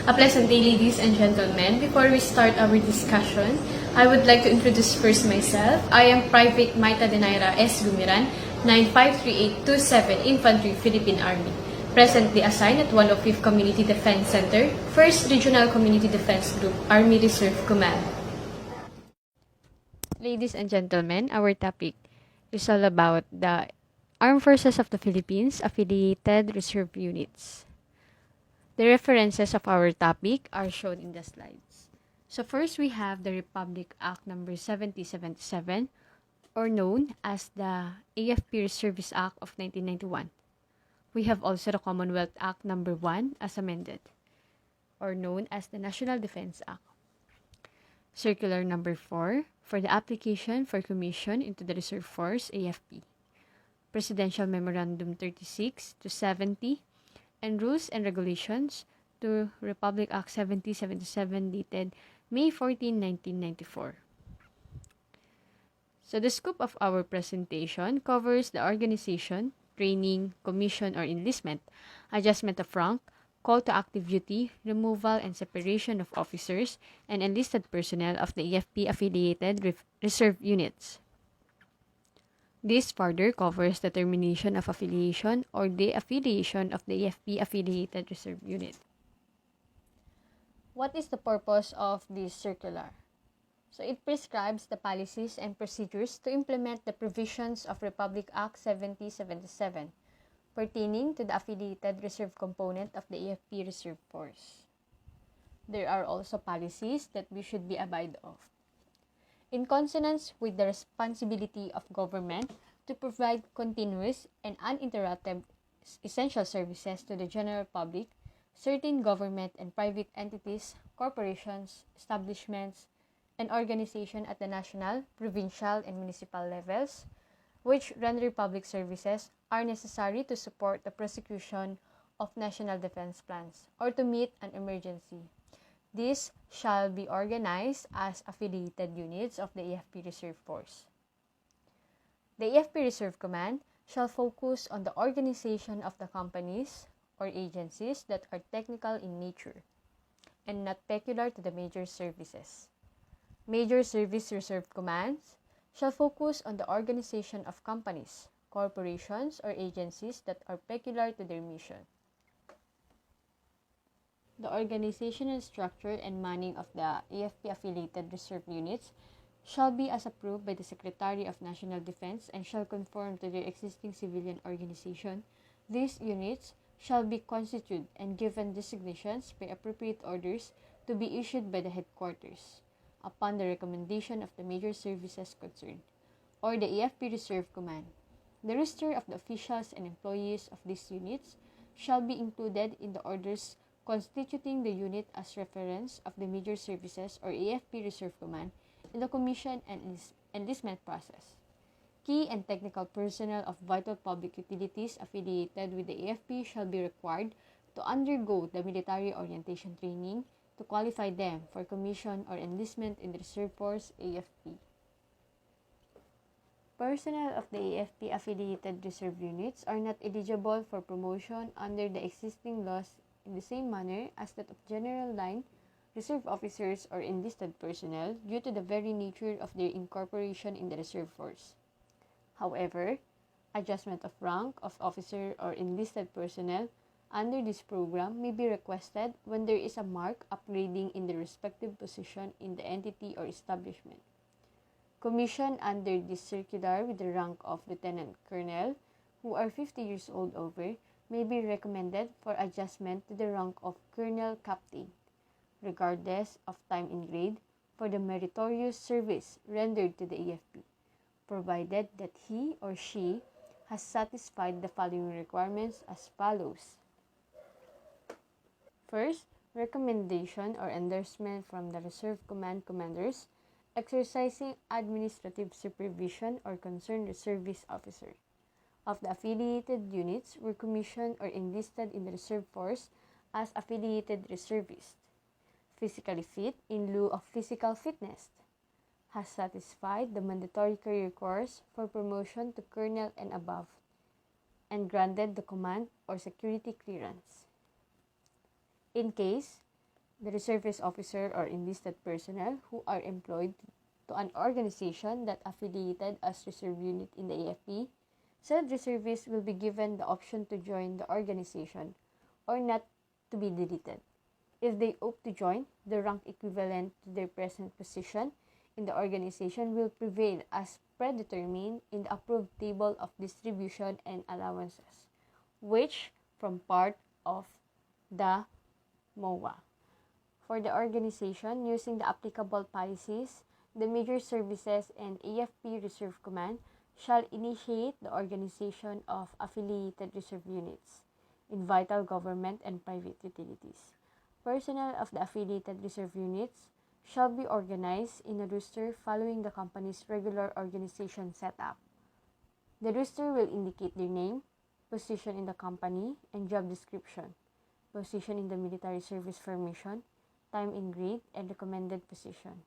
A pleasant day, ladies and gentlemen. Before we start our discussion, I would like to introduce first myself. I am Private Maita Denaira S. Gumiran, 953827 Infantry, Philippine Army. Presently assigned at 105th Community Defense Center, 1st Regional Community Defense Group, Army Reserve Command. Ladies and gentlemen, our topic is all about the Armed Forces of the Philippines Affiliated Reserve Units. The references of our topic are shown in the slides. So first we have the Republic Act number 7077, or known as the AFP Reservists Act of 1991. We have also the Commonwealth Act number 1 as amended, or known as the National Defense Act. Circular number 4 for the application for commission into the Reserve Force AFP. Presidential Memorandum 36 to 70 and Rules and Regulations to Republic Act 7077 dated May 14, 1994. So the scope of our presentation covers the organization, training, commission or enlistment, adjustment of rank, call to active duty, removal and separation of officers and enlisted personnel of the AFP-affiliated reserve units. This further covers the termination of affiliation or de-affiliation of the AFP-affiliated reserve unit. What is the purpose of this circular? So it prescribes the policies and procedures to implement the provisions of Republic Act 7077 pertaining to the affiliated reserve component of the AFP Reserve Force. There are also policies that we should be abide of. In consonance with the responsibility of government to provide continuous and uninterrupted essential services to the general public, certain government and private entities, corporations, establishments, and organizations at the national, provincial, and municipal levels, which render public services, are necessary to support the prosecution of national defense plans or to meet an emergency. These shall be organized as affiliated units of the AFP Reserve Force. The AFP Reserve Command shall focus on the organization of the companies or agencies that are technical in nature and not peculiar to the major services. Major Service Reserve Commands shall focus on the organization of companies, corporations, or agencies that are peculiar to their mission. The organizational structure and manning of the AFP-affiliated reserve units shall be as approved by the Secretary of National Defense and shall conform to their existing civilian organization. These units shall be constituted and given designations by appropriate orders to be issued by the headquarters, upon the recommendation of the major services concerned, or the AFP Reserve Command. The roster of the officials and employees of these units shall be included in the orders constituting the unit as reference of the major services or AFP Reserve Command in the commission and enlistment process. Key and technical personnel of vital public utilities affiliated with the AFP shall be required to undergo the military orientation training to qualify them for commission or enlistment in the Reserve Force AFP. Personnel of the AFP-affiliated reserve units are not eligible for promotion under the existing laws in the same manner as that of general line reserve officers or enlisted personnel due to the very nature of their incorporation in the reserve force. However, adjustment of rank of officer or enlisted personnel under this program may be requested when there is a marked upgrading in the respective position in the entity or establishment. Commission under this circular with the rank of Lieutenant Colonel, who are 50 years old over, may be recommended for adjustment to the rank of Colonel Captain, regardless of time in grade, for the meritorious service rendered to the AFP, provided that he or she has satisfied the following requirements as follows. First, recommendation or endorsement from the Reserve Command commanders exercising administrative supervision or concerned reservist officer of the affiliated units were commissioned or enlisted in the reserve force as affiliated reservists, physically fit in lieu of physical fitness, has satisfied the mandatory career course for promotion to colonel and above, and granted the command or security clearance. In case The reservist officer or enlisted personnel who are employed to an organization that affiliated as reserve unit in the AFP, said reservists will be given the option to join the organization or not to be deleted. If they opt to join, the rank equivalent to their present position in the organization will prevail as predetermined in the approved table of distribution and allowances, which form part of the MOA. For the organization, using the applicable policies, the major services and AFP Reserve Command shall initiate the organization of affiliated reserve units in vital government and private utilities. Personnel of the affiliated reserve units shall be organized in a roster following the company's regular organization setup. The roster will indicate their name, position in the company, and job description, position in the military service formation, time in grade, and recommended position.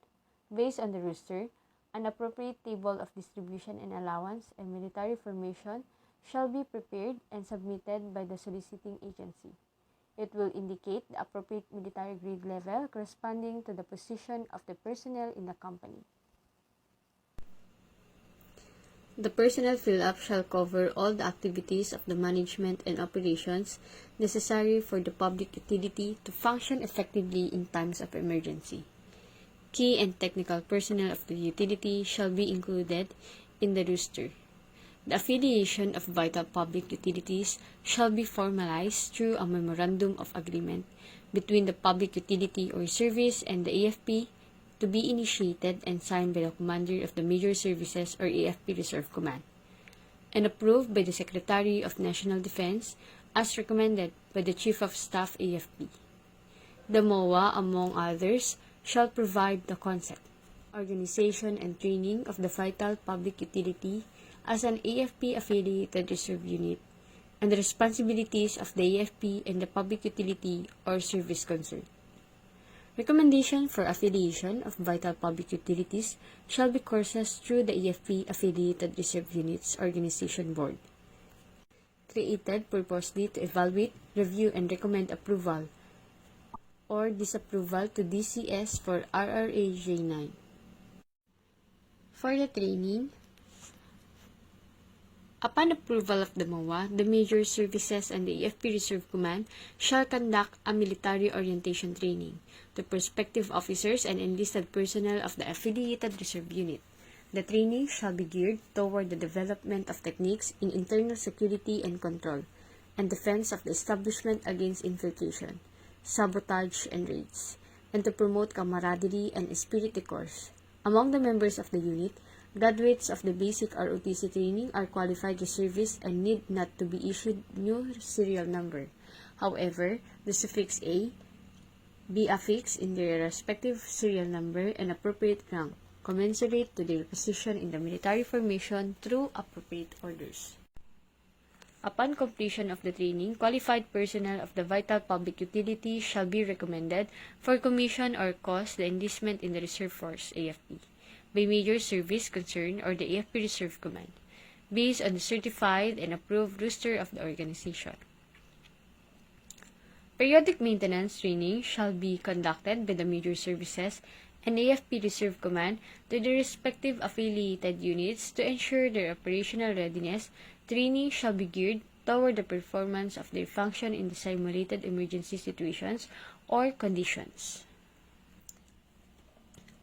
Based on the roster, an appropriate table of distribution and allowance and military formation shall be prepared and submitted by the soliciting agency. It will indicate the appropriate military grade level corresponding to the position of the personnel in the company. The personnel fill-up shall cover all the activities of the management and operations necessary for the public utility to function effectively in times of emergency. Key and technical personnel of the utility shall be included in the roster. The affiliation of vital public utilities shall be formalized through a memorandum of agreement between the public utility or service and the AFP to be initiated and signed by the Commander of the Major Services or AFP Reserve Command, and approved by the Secretary of National Defense as recommended by the Chief of Staff AFP. The MOA, among others, shall provide the concept, organization, and training of the vital public utility as an AFP-affiliated reserve unit, and the responsibilities of the AFP and the public utility or service concerned. Recommendation for affiliation of vital public utilities shall be courses through the AFP-affiliated reserve units organization board, created purposely to evaluate, review, and recommend approval or disapproval to DCS for RRA J9. For the training, upon approval of the MOA, the major services and the AFP Reserve Command shall conduct a military orientation training to prospective officers and enlisted personnel of the affiliated reserve unit. The training shall be geared toward the development of techniques in internal security and control, and defense of the establishment against infiltration, sabotage, and raids, and to promote camaraderie and esprit de corps. Among the members of the unit, graduates of the basic ROTC training are qualified reservists and need not to be issued new serial number. However, the suffix A be affixed in their respective serial number and appropriate rank, commensurate to their position in the military formation through appropriate orders. Upon completion of the training, qualified personnel of the vital public utility shall be recommended for commission or cause the enlistment in the Reserve Force AFP by major service concerned or the AFP Reserve Command, based on the certified and approved roster of the organization. Periodic maintenance training shall be conducted by the major services and AFP Reserve Command to the respective affiliated units to ensure their operational readiness. Training shall be geared toward the performance of their function in the simulated emergency situations or conditions.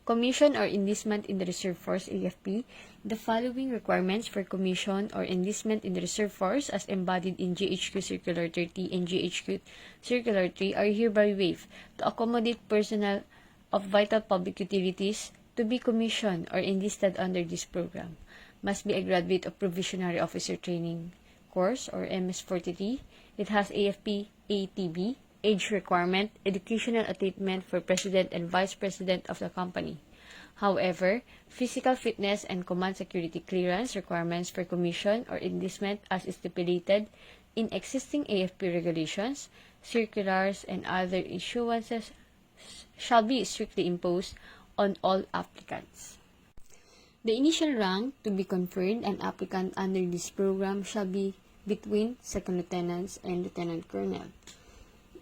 Commission or enlistment in the Reserve Force AFP. The following requirements for commission or enlistment in the Reserve Force as embodied in GHQ Circular 30 and GHQ Circular 3 are hereby waived to accommodate personnel of vital public utilities to be commissioned or enlisted under this program. Must be a graduate of Provisionary Officer Training Course or MS-43. It has AFP ATB, age requirement, educational attainment for President and Vice President of the company. However, physical fitness and command security clearance requirements for commission or enlistment as stipulated in existing AFP regulations, circulars, and other issuances shall be strictly imposed on all applicants. The initial rank to be conferred an applicant under this program shall be between second lieutenants and lieutenant colonel.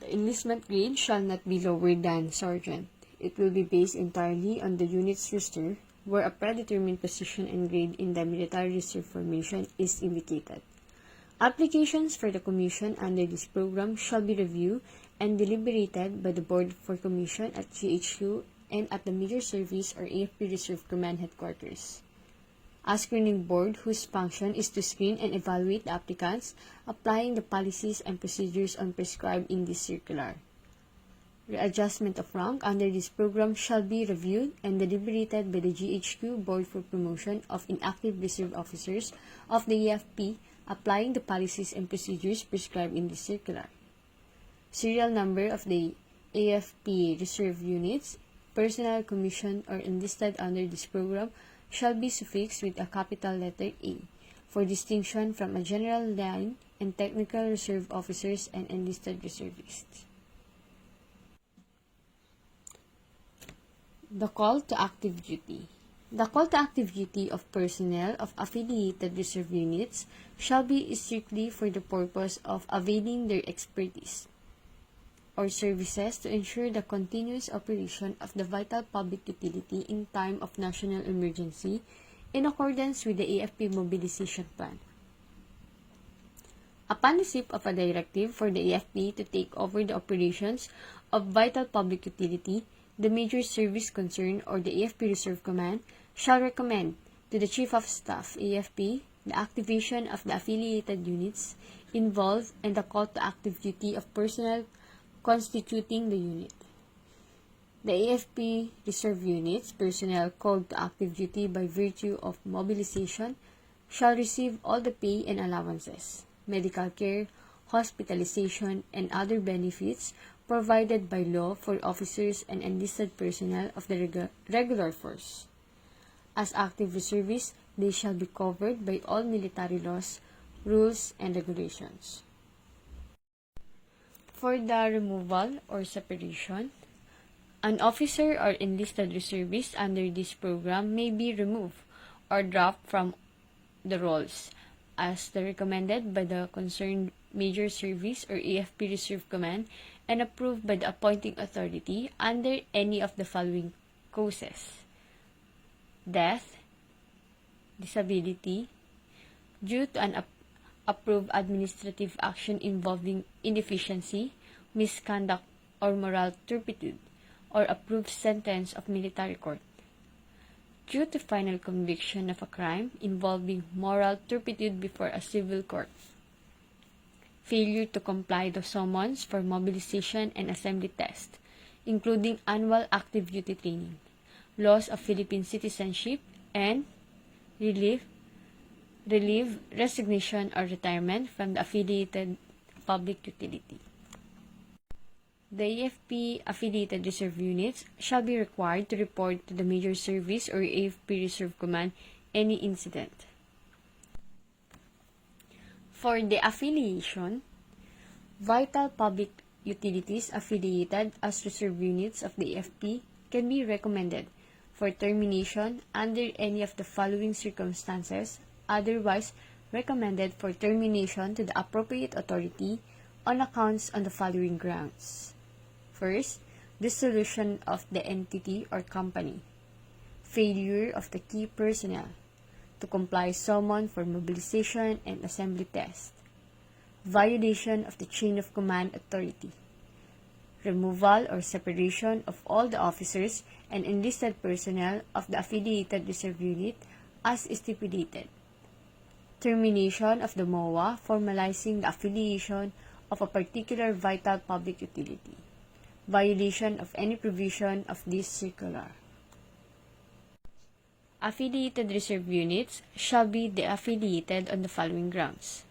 The enlistment grade shall not be lower than sergeant. It will be based entirely on the unit's roster, where a predetermined position and grade in the military reserve formation is indicated. Applications for the commission under this program shall be reviewed and deliberated by the Board for Commission at GHQ and at the Major Service or AFP Reserve Command Headquarters. A screening board whose function is to screen and evaluate the applicants, applying the policies and procedures prescribed in this circular. Readjustment of rank under this program shall be reviewed and deliberated by the GHQ Board for Promotion of Inactive Reserve Officers of the AFP, applying the policies and procedures prescribed in this circular. Serial number of the AFP Reserve Units, personnel commissioned or enlisted under this program shall be suffixed with a capital letter A for distinction from a general line and technical reserve officers and enlisted reservists. The call to active duty. The call to active duty of personnel of affiliated reserve units shall be strictly for the purpose of availing their expertise or services to ensure the continuous operation of the vital public utility in time of national emergency in accordance with the AFP Mobilization Plan. Upon receipt of a directive for the AFP to take over the operations of vital public utility, the Major Service concerned or the AFP Reserve Command shall recommend to the Chief of Staff, AFP, the activation of the affiliated units involved and the call to active duty of personnel constituting the unit. The AFP Reserve Units personnel called to active duty by virtue of mobilization shall receive all the pay and allowances, medical care, hospitalization, and other benefits provided by law for officers and enlisted personnel of the regular force. As active reservists, they shall be covered by all military laws, rules, and regulations. For the removal or separation, an officer or enlisted reservist under this program may be removed or dropped from the rolls as recommended by the concerned Major Service or AFP Reserve Command and approved by the appointing authority under any of the following causes: death, disability, due to an approved administrative action involving inefficiency, misconduct, or moral turpitude, or approved sentence of military court, due to final conviction of a crime involving moral turpitude before a civil court, failure to comply the summons for mobilization and assembly test, including annual active duty training, loss of Philippine citizenship, and resignation or retirement from the affiliated public utility. The AFP affiliated reserve units shall be required to report to the Major Service or AFP Reserve Command any incident. For the affiliation, vital public utilities affiliated as reserve units of the AFP can be recommended for termination under any of the following circumstances, otherwise recommended for termination to the appropriate authority on accounts on the following grounds. First, dissolution of the entity or company, failure of the key personnel to comply summon for mobilization and assembly test, violation of the chain of command authority, removal or separation of all the officers and enlisted personnel of the affiliated reserve unit as stipulated, termination of the MOA formalizing the affiliation of a particular vital public utility, violation of any provision of this circular. Affiliated reserve units shall be de-affiliated on the following grounds: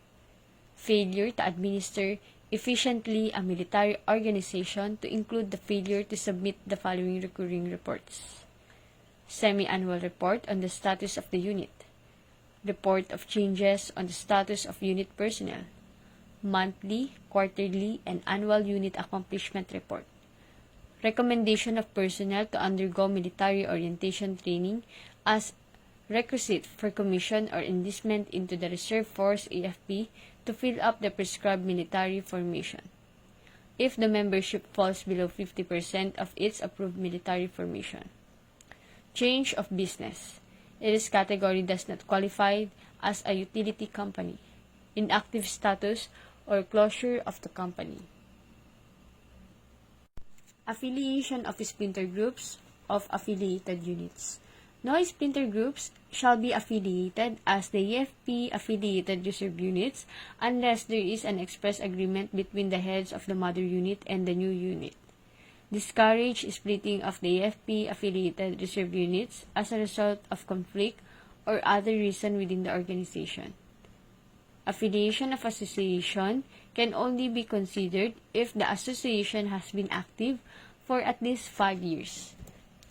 failure to administer efficiently a military organization to include the failure to submit the following recurring reports: semi-annual report on the status of the unit, report of changes on the status of unit personnel, monthly, quarterly, and annual unit accomplishment report, recommendation of personnel to undergo military orientation training as requisite for commission or enlistment into the Reserve Force AFP to fill up the prescribed military formation, if the membership falls below 50% of its approved military formation. Change of business. Its category does not qualify as a utility company. Inactive status or closure of the company. Affiliation of splinter groups of affiliated units. No splinter groups shall be affiliated as the EFP affiliated reserve units unless there is an express agreement between the heads of the mother unit and the new unit. Discourage splitting of the EFP affiliated reserve units as a result of conflict or other reason within the organization. Affiliation of association can only be considered if the association has been active for at least 5 years.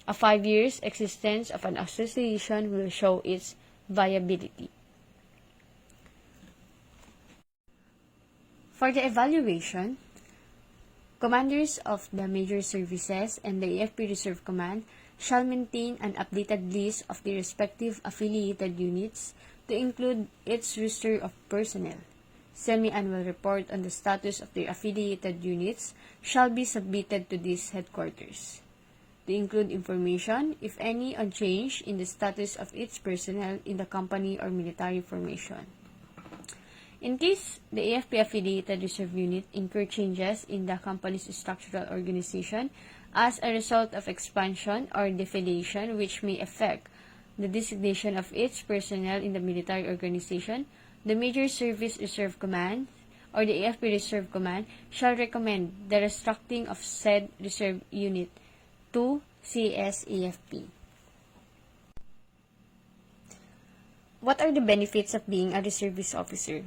A 5 years existence of an association will show its viability. For the evaluation, commanders of the major services and the EFP Reserve Command shall maintain an updated list of the respective affiliated units to include its roster of personnel. Semi-annual report on the status of the affiliated units shall be submitted to these headquarters. To include information, if any, on change in the status of its personnel in the company or military formation. In case the AFP affiliated reserve unit incur changes in the company's structural organization as a result of expansion or defilation which may affect the designation of its personnel in the military organization, the Major Service Reserve Command or the AFP Reserve Command shall recommend the restructuring of said reserve unit to CSAFP. What are the benefits of being a reservist officer?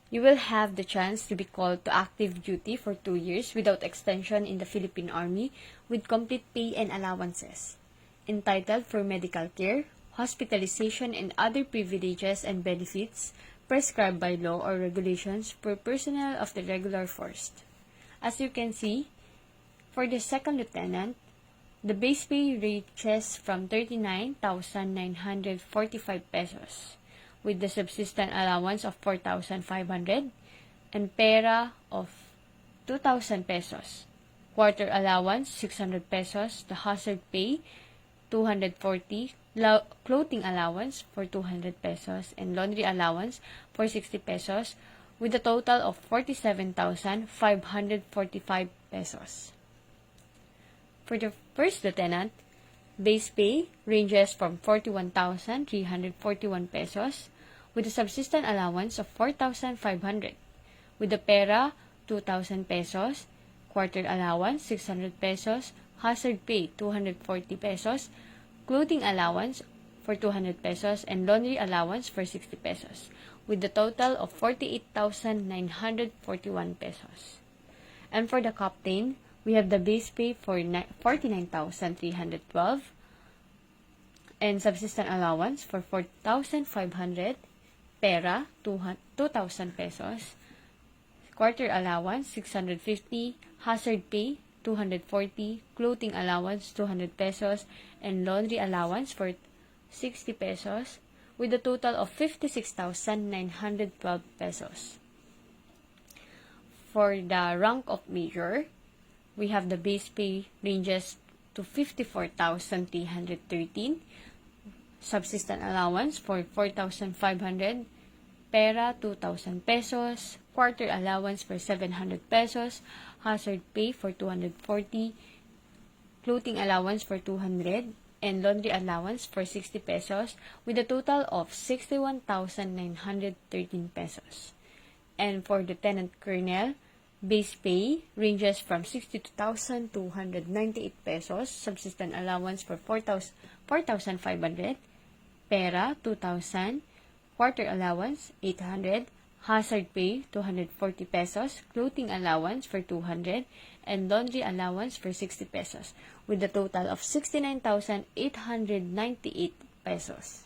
You will have the chance to be called to active duty for 2 years without extension in the Philippine Army with complete pay and allowances, entitled for medical care, hospitalization, and other privileges and benefits prescribed by law or regulations for personnel of the regular force. As you can see, for the second lieutenant, the base pay reaches from 39,945 pesos, with the subsistence allowance of 4,500 and pera of 2,000 pesos, quarter allowance 600 pesos, the hazard pay 240, clothing allowance for 200 pesos, and laundry allowance for 60 pesos, with a total of 47,545 pesos. For the first lieutenant, base pay ranges from 41,341 pesos, with a subsistence allowance of 4,500, with the pera 2,000 pesos, quarter allowance 600 pesos, hazard pay 240 pesos, clothing allowance for 200 pesos, and laundry allowance for 60 pesos, with the total of 48,941 pesos. And for the captain, we have the base pay for 49,312 and subsistence allowance for 4,500, pera 2,000 pesos, quarter allowance 650, hazard pay 240, clothing allowance 200 pesos, and laundry allowance for 60 pesos, with a total of 56,912 pesos. For the rank of major, we have the base pay ranges to 54,313, subsistence allowance for 4,500, pera 2,000 pesos, quarter allowance for 700 pesos, hazard pay for 240, clothing allowance for 200, and laundry allowance for 60 pesos, with a total of 61,913 pesos. And for lieutenant colonel, base pay ranges from 62,298 pesos, subsistence allowance for 4,500, pera 2,000, quarter allowance 800, hazard pay 240 pesos, clothing allowance for 200, and laundry allowance for 60 pesos, with a total of 69,898 pesos.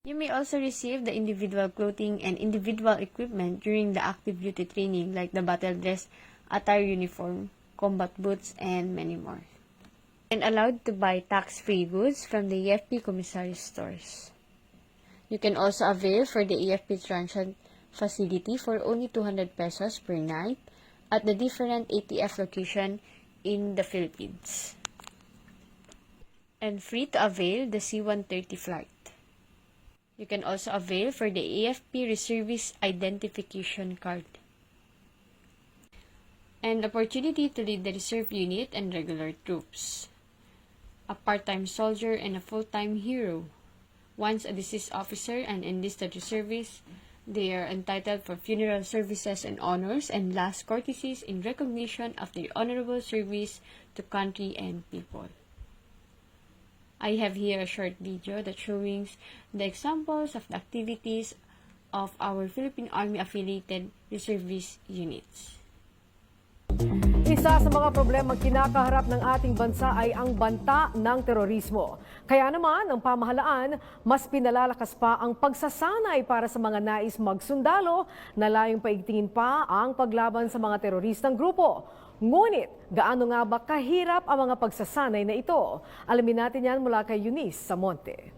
You may also receive the individual clothing and individual equipment during the active duty training like the battle dress, attire uniform, combat boots, and many more. And allowed to buy tax-free goods from the EFP commissary stores. You can also avail for the EFP transient facility for only 200 pesos per night, at the different ATF location in the Philippines. And free to avail the C-130 flight. You can also avail for the AFP Reservist Identification Card. And opportunity to lead the reserve unit and regular troops. A part-time soldier and a full-time hero. Once a deceased officer and enlisted reservist, they are entitled for funeral services and honors and last courtesies in recognition of their honorable service to country and people. I have here a short video that shows the examples of the activities of our Philippine Army affiliated reservist units. Isa sa mga problemang kinakaharap ng ating bansa ay ang banta ng terorismo. Kaya naman, ang pamahalaan, mas pinalalakas pa ang pagsasanay para sa mga nais magsundalo na layong paigtingin pa ang paglaban sa mga teroristang grupo. Ngunit, gaano nga ba kahirap ang mga pagsasanay na ito? Alamin natin yan mula kay Eunice Samonte.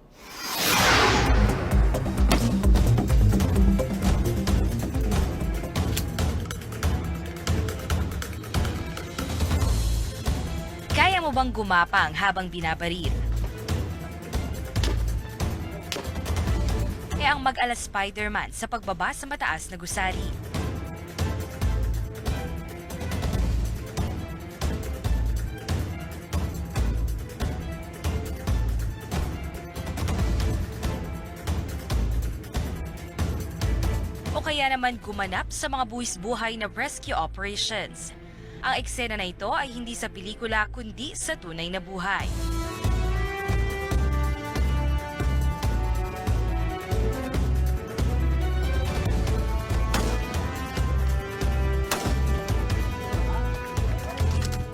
Kaya mo bang gumapang habang binabaril? Ang mag-ala Spider-Man sa pagbaba sa mataas na gusali. O kaya naman gumanap sa mga buwis-buhay na rescue operations. Ang eksena na ito ay hindi sa pelikula kundi sa tunay na buhay.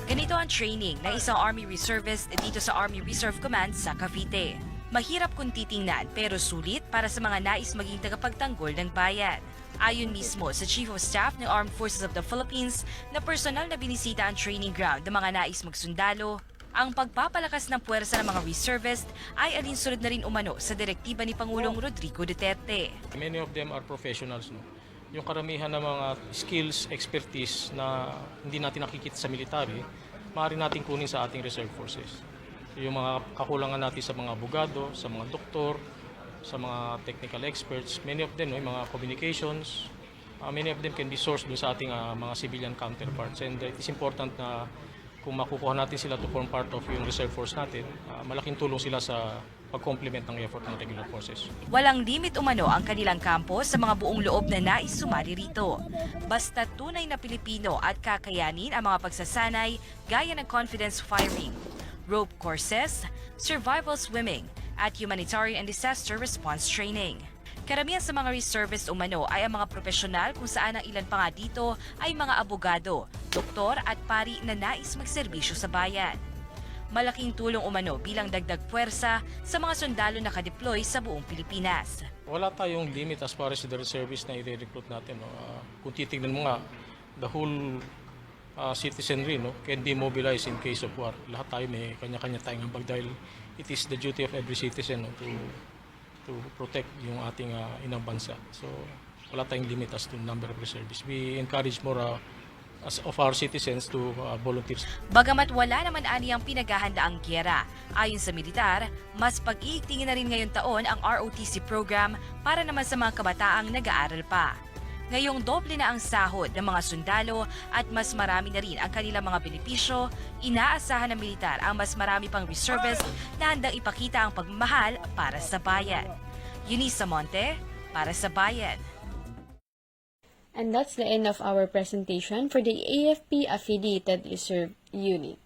Ganito ang training ng isang Army Reservist dito sa Army Reserve Command sa Cavite. Mahirap kung titingnan pero sulit para sa mga nais maging tagapagtanggol ng bayan. Ayon mismo sa Chief of Staff ng Armed Forces of the Philippines na personal na binisita ang training ground ng mga nais magsundalo, ang pagpapalakas ng puwersa ng mga reservist ay alinsunod na rin umano sa direktiba ni Pangulong Rodrigo Duterte. Many of them are professionals. No? Yung karamihan ng mga skills, expertise na hindi natin nakikita sa military, maaari natin kunin sa ating reserve forces. Yung mga kakulangan natin sa mga abogado, sa mga doktor, sa mga technical experts, many of them, no, yung mga communications, many of them can be sourced dun sa ating mga civilian counterparts. And it is important na kung makukuha natin sila to form part of yung reserve force natin, malaking tulong sila sa pag-complement ng effort ng regular forces. Walang limit umano ang kanilang kampo sa mga buong loob na nais sumali rito. Basta tunay na Pilipino at kakayanin ang mga pagsasanay gaya ng confidence firing, rope courses, survival swimming, at humanitarian and disaster response training. Karamihan sa mga reservist umano ay ang mga profesional kung saan ang ilan pa nga dito ay mga abogado, doktor at pari na nais magserbisyo sa bayan. Malaking tulong umano bilang dagdag puwersa sa mga sundalo na kadeploy sa buong Pilipinas. Wala tayong limit as far as the reservists na i-recruit natin. No? Kung titignan mo nga, the whole citizenry can be mobilized in case of war. Lahat tayo may kanya-kanya tayong ambag dahil it is the duty of every citizen to protect yung ating inang bansa. So wala tayong limit as to number of reservists. We encourage more of our citizens to volunteer. Bagamat wala naman aniyang pinaghahanda ang gyera, ayon sa militar, mas pag-iigtingin na rin ngayon taon ang ROTC program para naman sa mga kabataang nag-aaral pa. Ngayong doble na ang sahod ng mga sundalo at mas marami na rin ang kanilang mga benepisyo, inaasahan ng militar ang mas marami pang reservist na handang ipakita ang pagmamahal para sa bayan. Eunice Samonte, para sa Bayan. And that's the end of our presentation for the AFP Affiliated Reserve Unit.